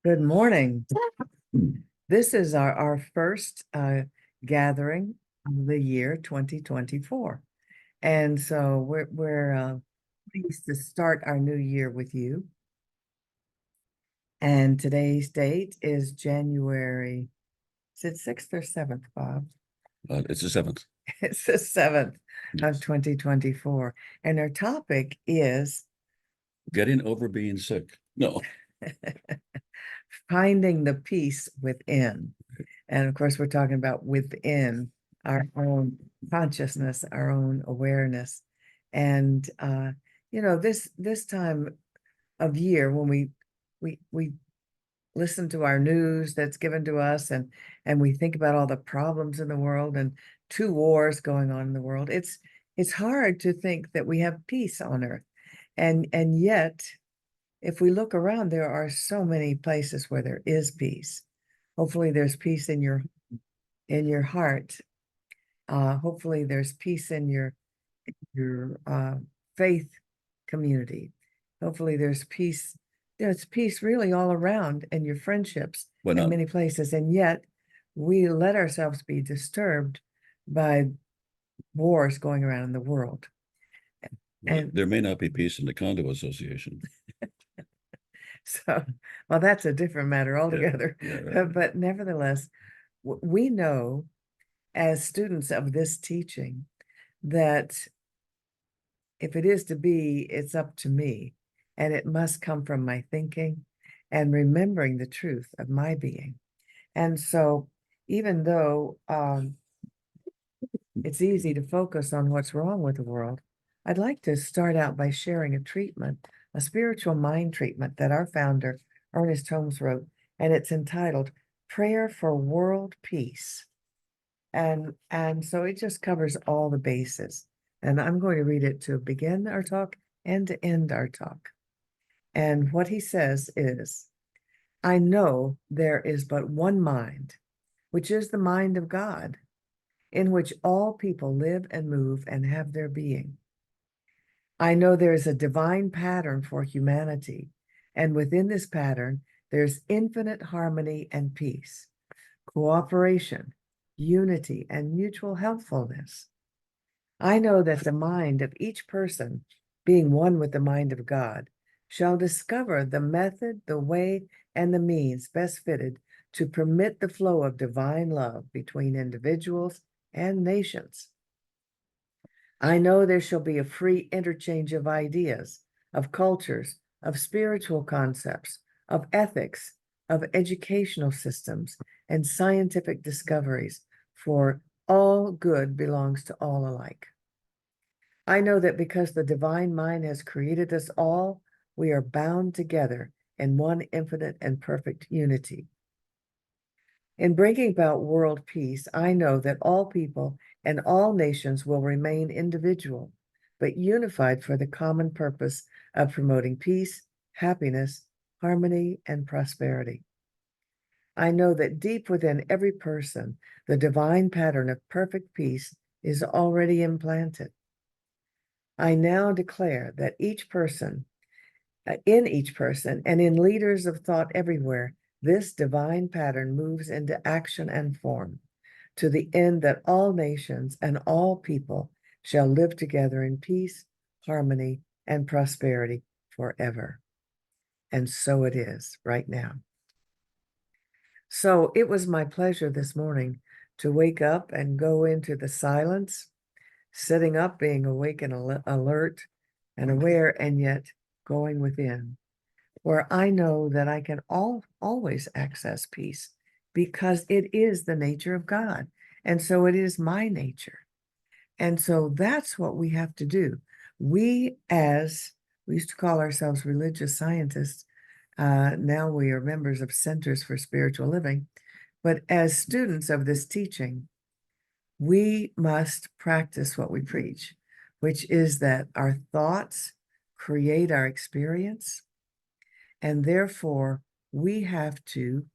Good morning. This is our first gathering of the year 2024. And so we're pleased to start our new year with you. And today's date is January, is it 6th or 7th, Bob? It's the 7th. It's the 7th of 2024. And our topic is Getting over being sick. No. finding the peace within. And of course, we're talking about within our own consciousness, our own awareness. And this time of year when we listen to our news that's given to us, and we think about all the problems in the world and 2 wars going on in the world, it's hard to think that we have peace on earth. And yet, if we look around, there are so many places where there is peace. Hopefully there's peace in your heart. Hopefully there's peace in your faith community. Hopefully there's peace. There's peace really all around in your friendships in many places. And yet we let ourselves be disturbed by wars going around in the world. And there may not be peace in the condo association. So, well, that's a different matter altogether. Yeah, right. But nevertheless, we know as students of this teaching that if it is to be, it's up to me, and it must come from my thinking and remembering the truth of my being. And so even though it's easy to focus on what's wrong with the world, I'd like to start out by sharing a treatment, a spiritual mind treatment that our founder, Ernest Holmes, wrote, and it's entitled Prayer for World Peace. And so it just covers all the bases. And I'm going to read it to begin our talk and to end our talk. And what he says is, I know there is but one mind, which is the mind of God, in which all people live and move and have their being. I know there is a divine pattern for humanity, and within this pattern, there's infinite harmony and peace, cooperation, unity, and mutual helpfulness. I know that the mind of each person, being one with the mind of God, shall discover the method, the way, and the means best fitted to permit the flow of divine love between individuals and nations. I know there shall be a free interchange of ideas, of cultures, of spiritual concepts, of ethics, of educational systems, and scientific discoveries, for all good belongs to all alike. I know that because the divine mind has created us all, we are bound together in one infinite and perfect unity. In bringing about world peace, I know that all people and all nations will remain individual, but unified for the common purpose of promoting peace, happiness, harmony, and prosperity. I know that deep within every person, the divine pattern of perfect peace is already implanted. I now declare that in each person, and in leaders of thought everywhere, this divine pattern moves into action and form, to the end that all nations and all people shall live together in peace, harmony, and prosperity forever. And so it is right now. So it was my pleasure this morning to wake up and go into the silence, sitting up, being awake and alert and aware, and yet going within, where I know that I can always access peace because it is the nature of God. And so it is my nature. And so that's what we have to do. We used to call ourselves religious scientists. Now we are members of Centers for Spiritual Living. But as students of this teaching, we must practice what we preach, which is that our thoughts create our experience. And therefore, we have to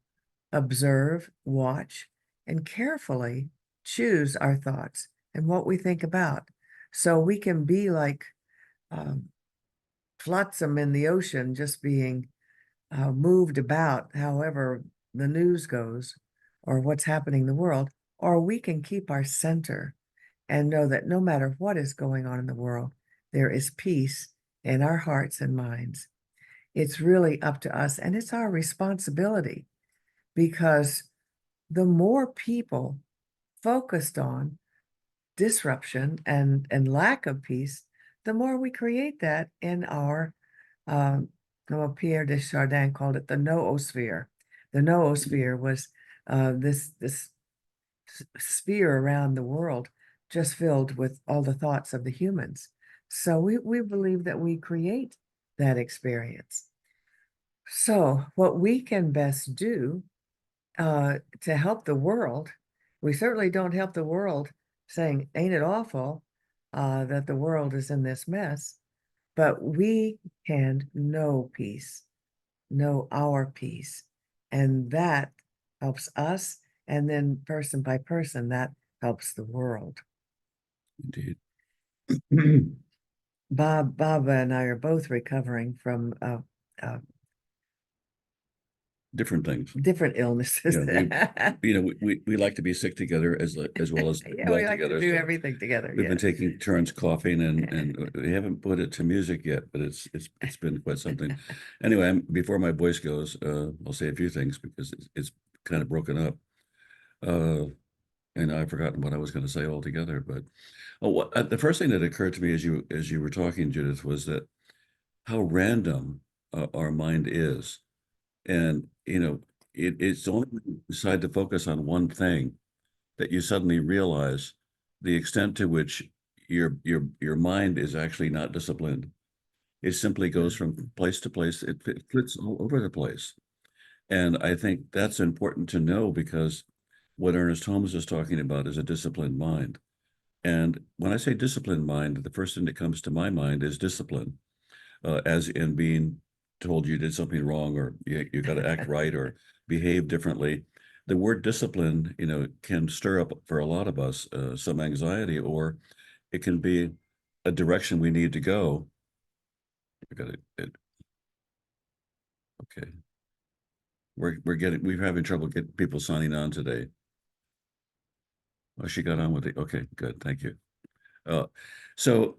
observe, watch, and carefully choose our thoughts and what we think about. So we can be like flotsam in the ocean, just being moved about, however the news goes or what's happening in the world, or we can keep our center and know that no matter what is going on in the world, there is peace in our hearts and minds. It's really up to us, and it's our responsibility, because the more people focused on disruption and lack of peace, the more we create that in our, well, Pierre Desjardins called it the noosphere. The noosphere was this sphere around the world just filled with all the thoughts of the humans. So we believe that we create that experience. So what we can best do to help the world, we certainly don't help the world saying, ain't it awful that the world is in this mess, but we can know peace, know our peace. And that helps us. And then person by person, that helps the world. Indeed. Baba and I are both recovering from Different things. different illnesses. We like to be sick together as well as Yeah, well we like together. to do So everything together. we've been Yeah. taking turns coughing, and we haven't put it to music yet, but it's been quite something. Anyway, before my voice goes, I'll say a few things because it's kind of broken up. And I've forgotten what I was going to say altogether. But the first thing that occurred to me as you were talking, Judith, was that how random our mind is. And it's only when you decide to focus on one thing that you suddenly realize the extent to which your mind is actually not disciplined. It simply goes from place to place. It flits all over the place. And I think that's important to know, because what Ernest Holmes is talking about is a disciplined mind. And when I say disciplined mind, the first thing that comes to my mind is discipline, as in being told you did something wrong, or you got to act right or behave differently. The word discipline, can stir up for a lot of us some anxiety, or it can be a direction we need to go. I got it. Okay. We're having trouble getting people signing on today. Oh, she got on with it. Okay, good. Thank you. So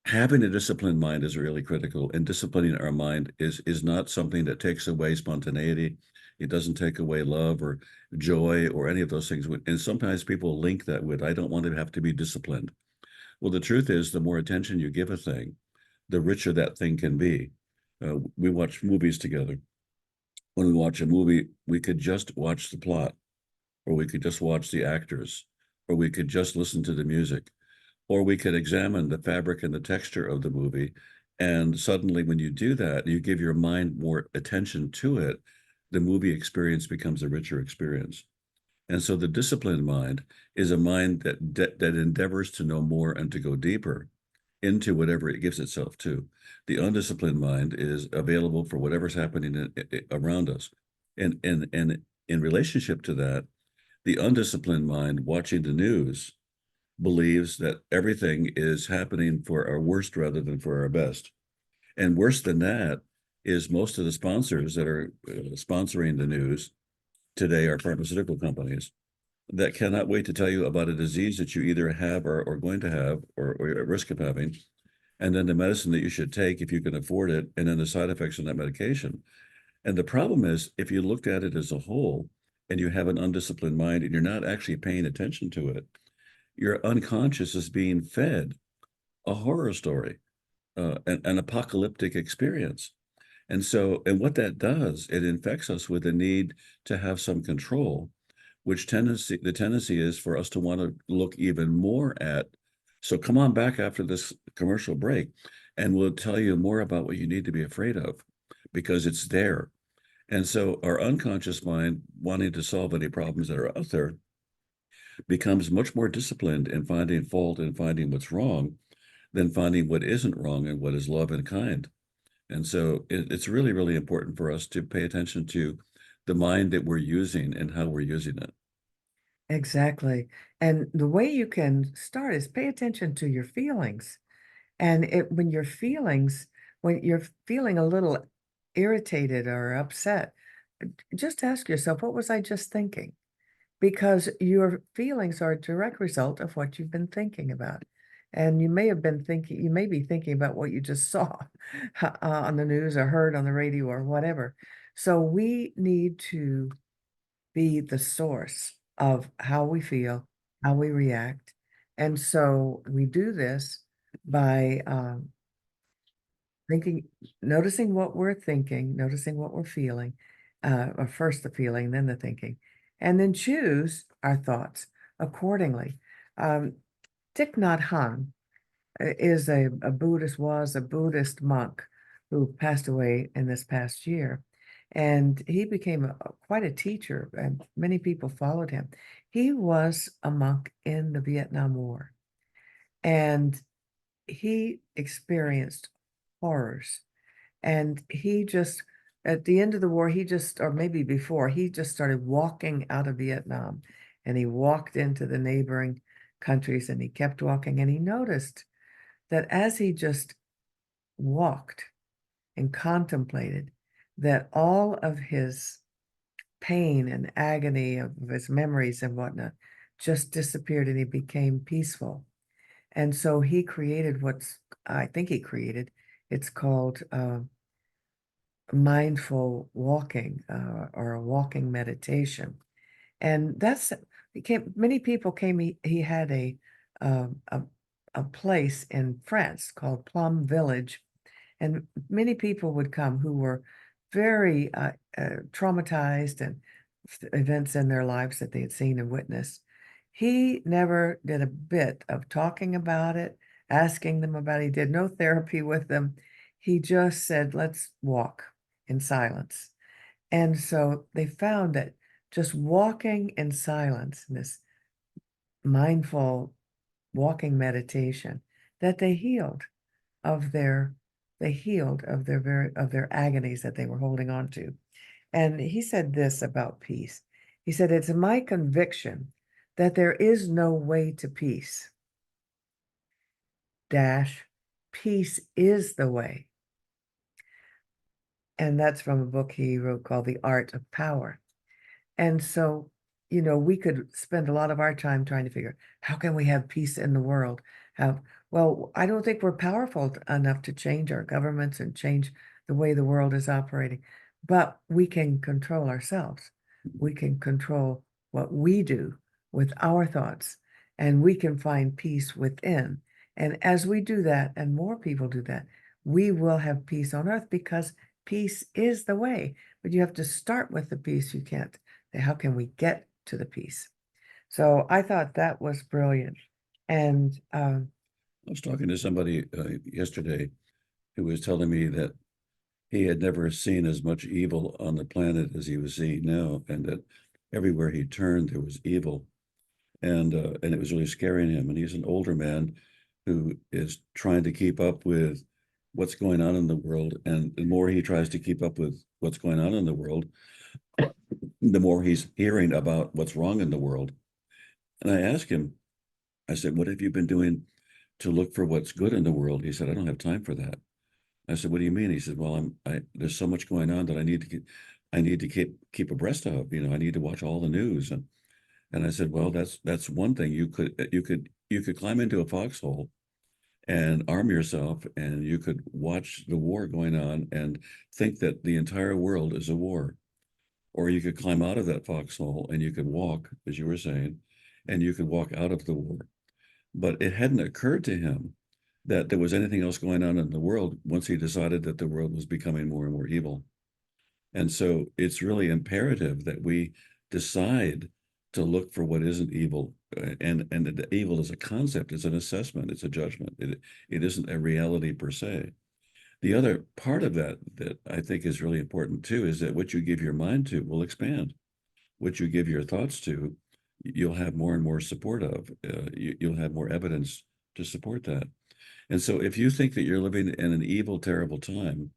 having a disciplined mind is really critical, and disciplining our mind is not something that takes away spontaneity. It doesn't take away love or joy or any of those things. And sometimes people link that with, I don't want to have to be disciplined. Well, the truth is, the more attention you give a thing, the richer that thing can be. We watch movies together. When we watch a movie, we could just watch the plot, or we could just watch the actors, or we could just listen to the music, or we could examine the fabric and the texture of the movie. And suddenly, when you do that, you give your mind more attention to it, the movie experience becomes a richer experience. And so the disciplined mind is a mind that endeavors to know more and to go deeper into whatever it gives itself to. The undisciplined mind is available for whatever's happening around us. And in relationship to that, the undisciplined mind watching the news believes that everything is happening for our worst rather than for our best. And worse than that is most of the sponsors that are sponsoring the news today are pharmaceutical companies that cannot wait to tell you about a disease that you either have or are going to have, or at risk of having, and then the medicine that you should take if you can afford it, and then the side effects of that medication. And the problem is, if you looked at it as a whole and you have an undisciplined mind and you're not actually paying attention to it, your unconscious is being fed a horror story, an apocalyptic experience. And what that does, it infects us with a need to have some control, the tendency is for us to want to look even more at. So come on back after this commercial break, and we'll tell you more about what you need to be afraid of, because it's there. And so our unconscious mind, wanting to solve any problems that are out there, becomes much more disciplined in finding fault and finding what's wrong than finding what isn't wrong and what is love and kind. And so it's really, really important for us to pay attention to the mind that we're using and how we're using it. Exactly. And the way you can start is pay attention to your feelings. And when you're feeling a little irritated or upset, just ask yourself, what was I just thinking? Because your feelings are a direct result of what you've been thinking about. And you may be thinking about what you just saw on the news or heard on the radio or whatever. So we need to be the source of how we feel, how we react. And so we do this by thinking, noticing what we're thinking, noticing what we're feeling, or first the feeling, then the thinking, and then choose our thoughts accordingly. Um, Thich Nhat Hanh is was a Buddhist monk who passed away in this past year. And he became quite a teacher, and many people followed him. He was a monk in the Vietnam War, and he experienced horrors. And he just, at the end of the war, or maybe before, he just started walking out of Vietnam, and he walked into the neighboring countries, and he kept walking, and he noticed that as he just walked and contemplated, that all of his pain and agony of his memories and whatnot just disappeared, and he became peaceful. And so he created I think he created, it's called mindful walking, or a walking meditation. And many people came, he had um, a, a place in France called Plum Village, and many people would come who were very traumatized and events in their lives that they had seen and witnessed. He never did a bit of talking about it, asking them about it. He did no therapy with them. He just said, let's walk in silence. And so they found that just walking in silence, in this mindful walking meditation, that they healed of their agonies that they were holding on to. And he said this about peace. He said, it's my conviction that there is no way to peace. Dash, peace is the way. And that's from a book he wrote called The Art of Power. And so, we could spend a lot of our time trying to figure, how can we have peace in the world? Well, I don't think we're powerful enough to change our governments and change the way the world is operating, but we can control ourselves. We can control what we do with our thoughts, and we can find peace within. And as we do that, and more people do that, we will have peace on earth, because peace is the way. But you have to start with the peace. You can't. How can we get to the peace? So I thought that was brilliant. And I was talking to somebody yesterday who was telling me that he had never seen as much evil on the planet as he was seeing now, and that everywhere he turned there was evil, and it was really scaring him. And he's an older man who is trying to keep up with what's going on in the world, and the more he tries to keep up with what's going on in the world, the more he's hearing about what's wrong in the world. And I asked him, I said, what have you been doing to look for what's good in the world? He said, I don't have time for that. I said, what do you mean? He said, well, there's so much going on that I need to keep abreast of, I need to watch all the news. And I said, well, that's one thing. You could climb into a foxhole and arm yourself, and you could watch the war going on and think that the entire world is a war. Or you could climb out of that foxhole and you could walk, as you were saying, and you could walk out of the war. But it hadn't occurred to him that there was anything else going on in the world once he decided that the world was becoming more and more evil. And so it's really imperative that we decide to look for what isn't evil. And the evil is a concept, it's an assessment, it's a judgment. It isn't a reality per se. The other part of that I think is really important too is that what you give your mind to will expand. What you give your thoughts to, you'll have more and more support of. You'll have more evidence to support that. And so if you think that you're living in an evil, terrible time,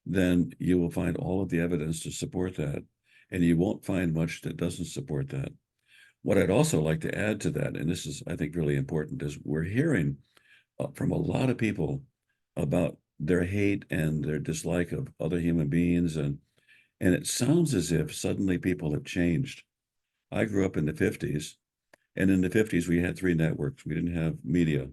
then you will find all of the evidence to support that, and you won't find much that doesn't support that. What I'd also like to add to that, and this is, I think, really important, is we're hearing from a lot of people about their hate and their dislike of other human beings, and it sounds as if suddenly people have changed. I grew up in the 50s, and in the 50s we had three networks. We didn't have media.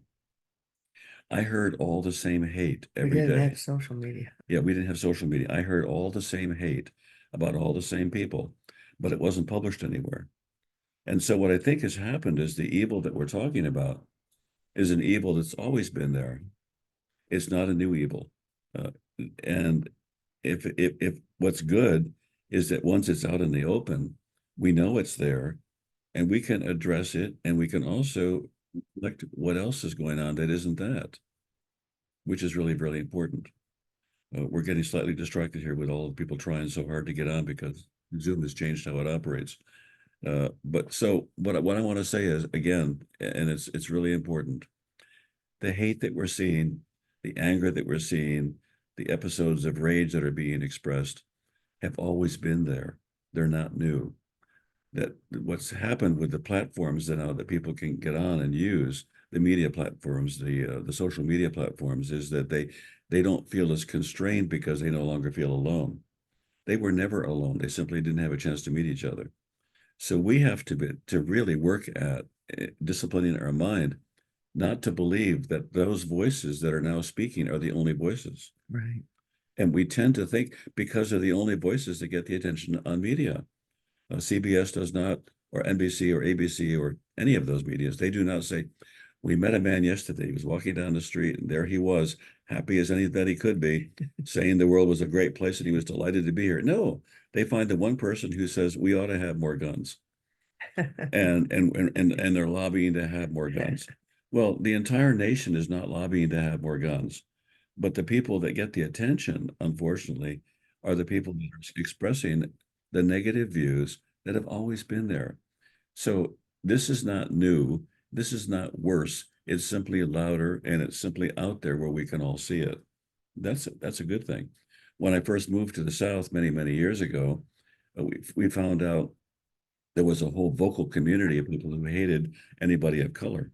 I heard all the same hate We every didn't day. have social media. Yeah, we didn't have social media. I heard all the same hate about all the same people, but it wasn't published anywhere. And so what I think has happened is the evil that we're talking about is an evil that's always been there. It's not a new evil. Uh, and if what's good is that once it's out in the open, we know it's there and we can address it, and we can also reflect what else is going on that isn't that, which is really, really important. We're getting slightly distracted here with all the people trying so hard to get on because Zoom has changed how it operates. But so what I want to say is, again, and it's really important, the hate that we're seeing, the anger that we're seeing, the episodes of rage that are being expressed have always been there. They're not new. That what's happened with the platforms that now that people can get on and use, the media platforms, the social media platforms, is that they don't feel as constrained because they no longer feel alone. They were never alone. They simply didn't have a chance to meet each other. So we have to really work at disciplining our mind, not to believe that those voices that are now speaking are the only voices. Right. And we tend to think because they're the only voices that get the attention on media. CBS does not, or NBC or ABC or any of those medias, they do not say, we met a man yesterday. He was walking down the street and there he was, happy as anybody could be, saying the world was a great place and he was delighted to be here. No, they find the one person who says we ought to have more guns. And they're lobbying to have more guns. Well, the entire nation is not lobbying to have more guns, but the people that get the attention, unfortunately, are the people that are expressing the negative views that have always been there. So this is not new. This is not worse. It's simply louder and it's simply out there where we can all see it. That's a good thing. When I first moved to the South many, many years ago, we found out there was a whole vocal community of people who hated anybody of color.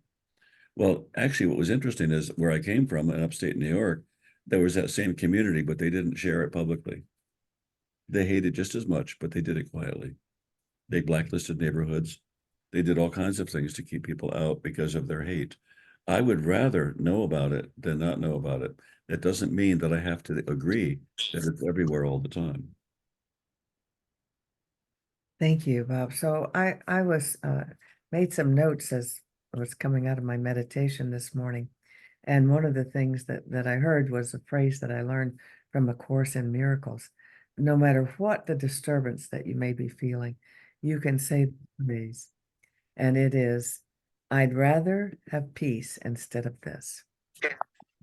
Well, actually, what was interesting is where I came from in upstate New York, there was that same community, but they didn't share it publicly. They hated just as much, but they did it quietly. They blacklisted neighborhoods. They did all kinds of things to keep people out because of their hate. I would rather know about it than not know about it. That doesn't mean that I have to agree that it's everywhere all the time. Thank you, Bob. So I was made some notes as I was coming out of my meditation this morning. And one of the things that I heard was a phrase that I learned from A Course in Miracles. No matter what the disturbance that you may be feeling, you can say these, and it is, I'd rather have peace instead of this.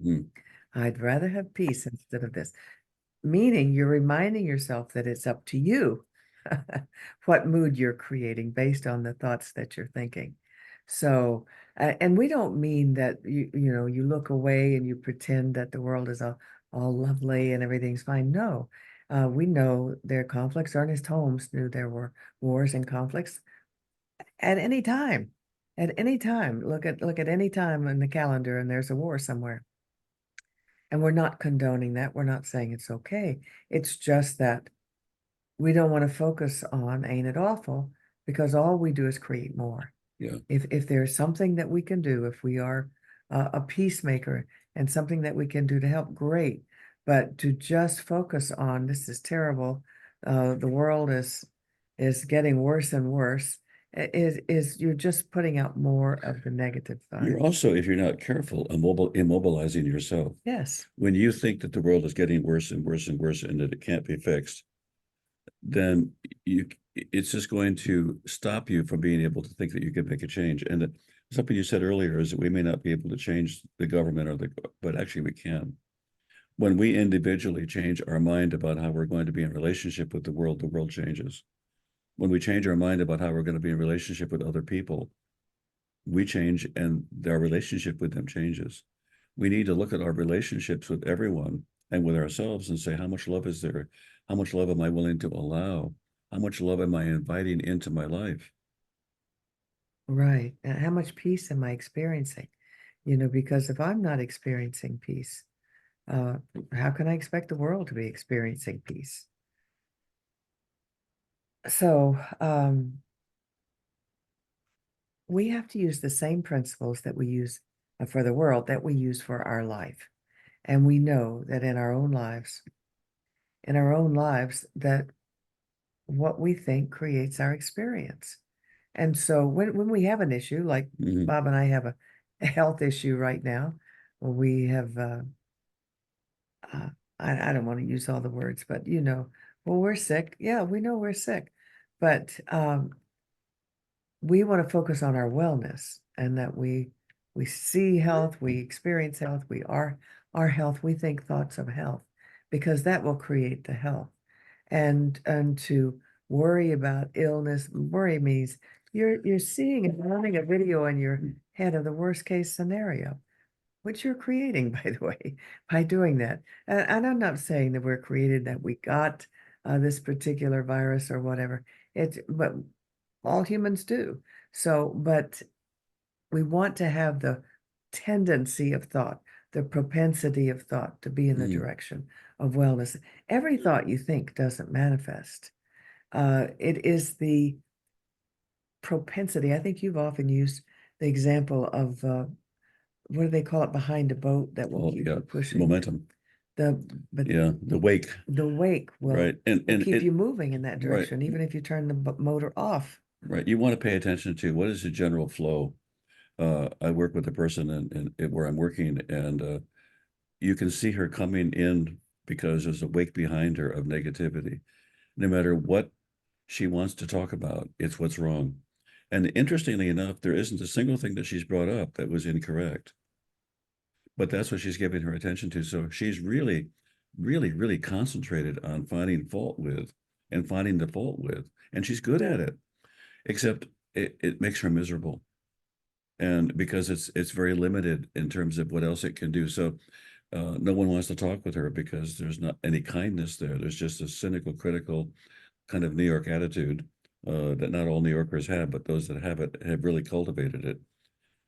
Mm. I'd rather have peace instead of this. Meaning you're reminding yourself that it's up to you what mood you're creating based on the thoughts that you're thinking. So, and we don't mean that you look away and you pretend that the world is all lovely and everything's fine. No, we know there are conflicts. Ernest Holmes knew there were wars and conflicts at any time. At any time, look at any time in the calendar, and there's a war somewhere. And we're not condoning that. We're not saying it's okay. It's just that we don't want to focus on ain't it awful, because all we do is create more. Yeah. If there's something that we can do, if we are a peacemaker and something that we can do to help, great. But to just focus on this is terrible, the world is getting worse and worse, is you're just putting out more of the negative You're side. also, if you're not careful, immobilizing yourself. Yes. When you think that the world is getting worse and worse and worse and that it can't be fixed, then it's just going to stop you from being able to think that you can make a change. And something you said earlier is that we may not be able to change the government but actually we can. When we individually change our mind about how we're going to be in relationship with the world changes. When we change our mind about how we're going to be in relationship with other people, we change and our relationship with them changes. We need to look at our relationships with everyone and with ourselves and say, how much love is there? How much love am I willing to allow? How much love am I inviting into my life? Right. And how much peace am I experiencing? Because if I'm not experiencing peace, how can I expect the world to be experiencing peace? So, we have to use the same principles that we use for the world that we use for our life. And we know that in our own lives, that what we think creates our experience. And so when we have an issue, like Mhm. Bob and I have a health issue right now, where we have, uh, I don't want to use all the words, but well, we're sick. Yeah, we know we're sick, but we want to focus on our wellness and that we see health, we experience health, we are our health, we think thoughts of health because that will create the health. And to worry about illness, worry means you're seeing and running a video in your head of the worst case scenario, which you're creating, by the way, by doing that. And I'm not saying that we're created that we got this particular virus or whatever. But all humans do. So, but we want to have the tendency of thought, the propensity of thought to be in the Mhm. direction of wellness. Every thought you think doesn't manifest. It is the propensity. I think you've often used the example of what do they call it, behind a boat that will Oh, keep yeah, you pushing. momentum. The but Yeah, the wake, the wake right? will keep you moving in that right, direction, even if you turn the motor off. right. You want to pay attention to what is the general flow. I work with a person where I'm working, and you can see her coming in because there's a wake behind her of negativity. No matter what she wants to talk about, it's what's wrong. And interestingly enough, there isn't a single thing that she's brought up that was incorrect. But that's what she's giving her attention to. So she's really, really, really concentrated on finding fault with and finding the fault with. And she's good at it, except it makes her miserable. And because it's very limited in terms of what else it can do. So no one wants to talk with her because there's not any kindness there. There's just a cynical, critical kind of New York attitude that not all New Yorkers have, but those that have it have really cultivated it.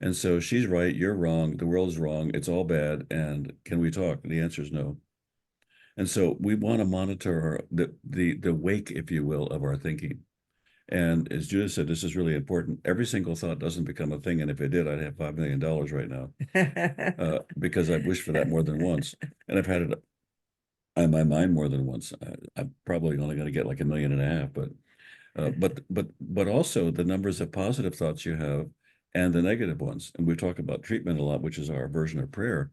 And so she's right, you're wrong, the world's wrong, it's all bad, and can we talk? And the answer is no. And so we want to monitor the wake, if you will, of our thinking. And as Judith said, this is really important. Every single thought doesn't become a thing, and if it did, I'd have $5 million right now because I've wished for that more than once, and I've had it on my mind more than once. I'm probably only going to get like 1.5 million, but also the numbers of positive thoughts you have and the negative ones. And we talk about treatment a lot, which is our version of prayer.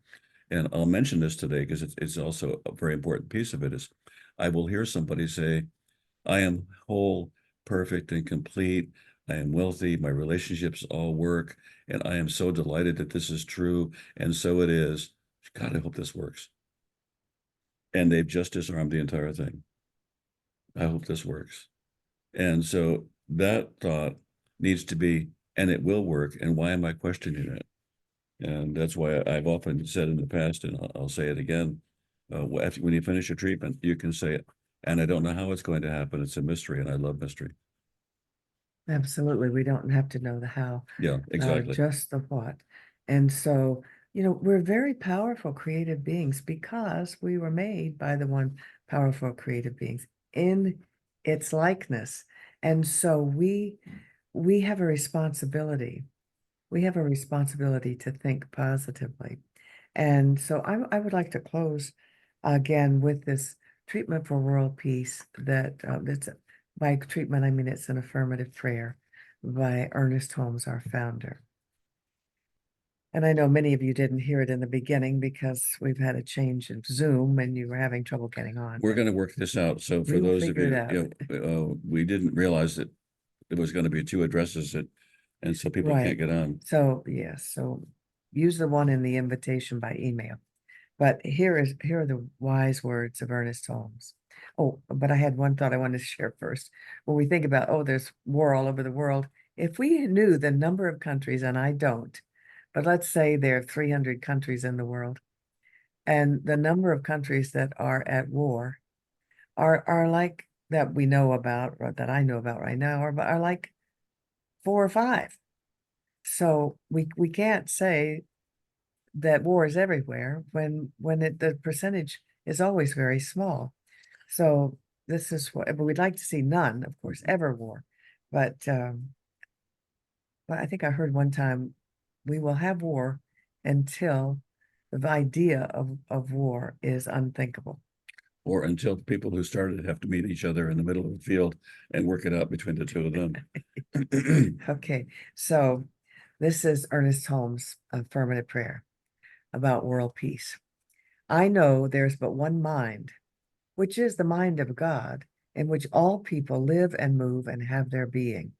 And I'll mention this today because it's also a very important piece of it is I will hear somebody say, I am whole, perfect, and complete. I am wealthy. My relationships all work. And I am so delighted that this is true. And so it is. God, I hope this works. And they've just disarmed the entire thing. I hope this works. And so that thought needs to be, and it will work. And why am I questioning it? And that's why I've often said in the past, and I'll say it again, when you finish your treatment, you can say, and I don't know how it's going to happen. It's a mystery, and I love mystery. Absolutely. We don't have to know the how, Yeah, exactly. just the what. And so, we're very powerful creative beings because we were made by the one powerful creative beings in its likeness. And so we have a responsibility. We have a responsibility to think positively. And so I would like to close again with this treatment for world peace that's by treatment, I mean it's an affirmative prayer by Ernest Holmes, our founder. And I know many of you didn't hear it in the beginning because we've had a change in Zoom and you were having trouble getting on. We're going to work this out. So for We will those of figure it you, out. we didn't realize that there was going to be two addresses and so people Right. can't get on. So yes, so use the one in the invitation by email. But here are the wise words of Ernest Holmes. Oh, but I had one thought I wanted to share first. When we think about, oh, there's war all over the world, if we knew the number of countries, and I don't, but let's say there are 300 countries in the world, and the number of countries that are at war are like that we know about, or that I know about right now, are like 4 or 5. So we can't say that war is everywhere when the percentage is always very small. So this is what, but we'd like to see none, of course, ever war. But I think I heard one time we will have war until the idea of war is unthinkable. Or until the people who started have to meet each other in the middle of the field and work it out between the two of them. Okay, so this is Ernest Holmes' affirmative prayer about world peace. I know there's but one mind, which is the mind of God, in which all people live and move and have their being.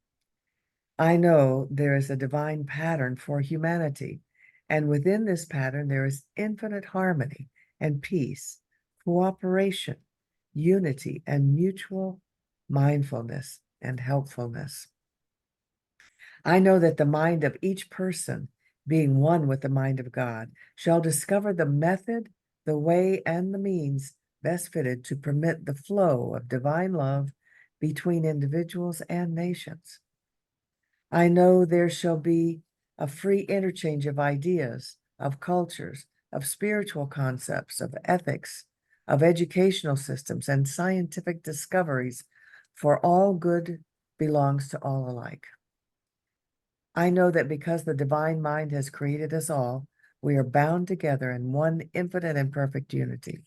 I know there is a divine pattern for humanity, and within this pattern there is infinite harmony and peace, cooperation, unity, and mutual mindfulness and helpfulness. I know that the mind of each person, being one with the mind of God, shall discover the method, the way, and the means best fitted to permit the flow of divine love between individuals and nations. I know there shall be a free interchange of ideas, of cultures, of spiritual concepts, of ethics, of educational systems, and scientific discoveries, for all good belongs to all alike. I know that because the divine mind has created us all, we are bound together in one infinite and perfect unity.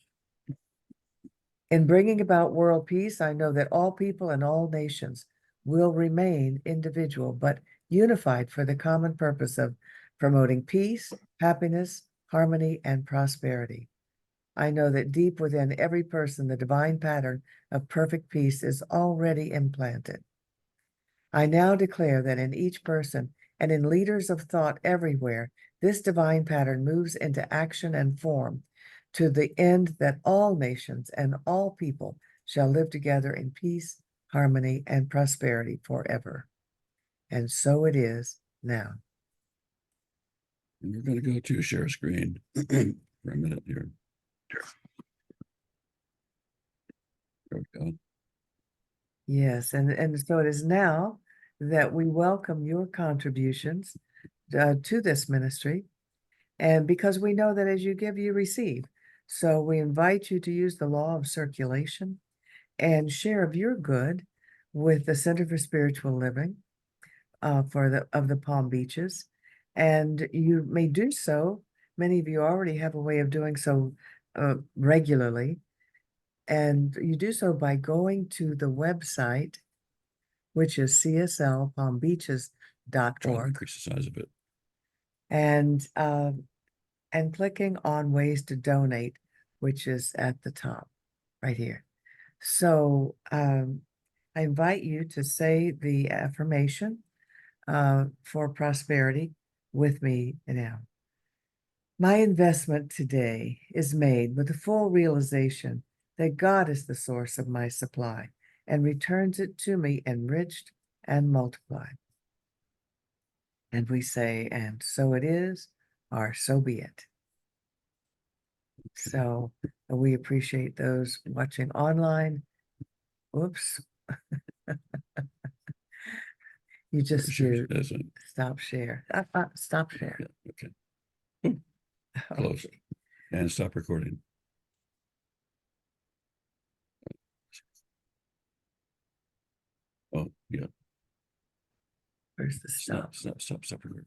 In bringing about world peace, I know that all people and all nations will remain individual, but unified for the common purpose of promoting peace, happiness, harmony, and prosperity. I know that deep within every person, the divine pattern of perfect peace is already implanted. I now declare that in each person and in leaders of thought everywhere, this divine pattern moves into action and form to the end that all nations and all people shall live together in peace, harmony, and prosperity forever. And so it is now. And we're going to go to share screen for a minute here. There we go. Yes, and so it is now that we welcome your contributions to this ministry. And because we know that as you give, you receive. So we invite you to use the law of circulation and share of your good with the Center for Spiritual Living of the Palm Beaches. And you may do so. Many of you already have a way of doing so regularly. And you do so by going to the website, which is Try to cslpalmbeaches.org, increase the size of it. and clicking on ways to donate, which is at the top right here. So I invite you to say the affirmation for prosperity with me now. My investment today is made with the full realization that God is the source of my supply and returns it to me enriched and multiplied. And we say, and so it is, or so be it. So we appreciate those watching online. Oops. You just Sure, do stop share. Stop share. okay. Close. Okay. And stop recording. Oh, yeah. Where's the stop? Stop recording.